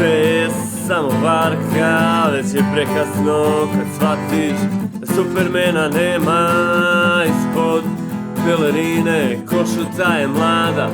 Sve je samo varka, već je prekasno kad shvatiš da Supermana nema ispod pelerine. Košuta je mlada,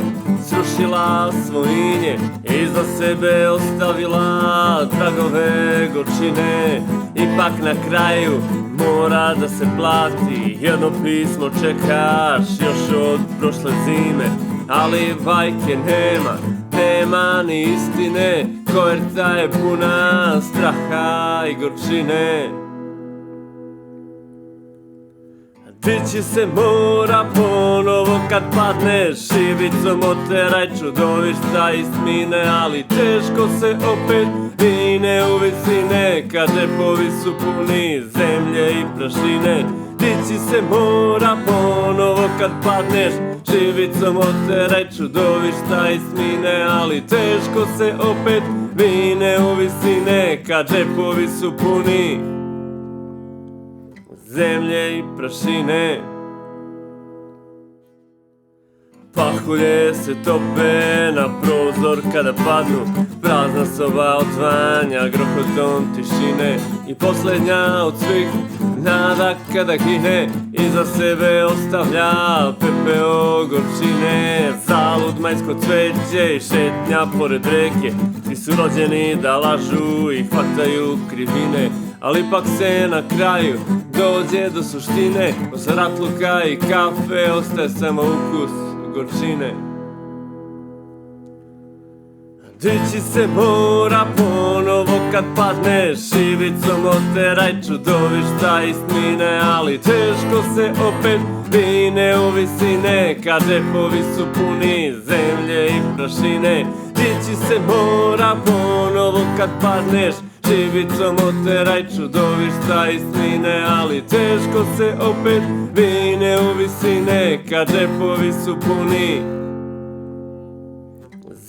srušila svojinje, iza sebe ostavila tragove gorčine. Ipak na kraju mora da se plati, jedno pismo čekaš još od prošle zime, ali bajke nema ni istine, koverta je puna straha i gorčine. Dići se mora ponovo kad padneš, šibicom oteraj čudovišta iz tmine, ali teško se opet vine u visine, kad džepovi su puni zemlje i prašine. Dići se mora ponovo kad padneš, šibicom oteraj čudovišta iz tmine, ali teško se opet vine u visine, kad džepovi su puni zemlje i prašine. Pahulje se tope na prozor kada padnu, prazna soba otvanja grohotom tišine, i poslednja od svih nada kada gine, iza sebe ostavlja pepeo gorčine. Zalud majsko cveće i šetnja pored reke, svi su rođeni da lažu i hvataju krivine, ali ipak se na kraju dođe do suštine. Posle ratluka i kafe ostaje samo ukus gorčine. Dići se mora ponovo kad padneš, šibicom oteraj čudovišta iz tmine, ali teško se opet vine u visine, kad džepovi su puni zemlje i prašine. Dići se mora ponovo kad padneš, šibicom oteraj čudovišta iz tmine, ali teško se opet vine u visine, kad džepovi su puni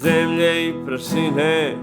zemlje i prašine.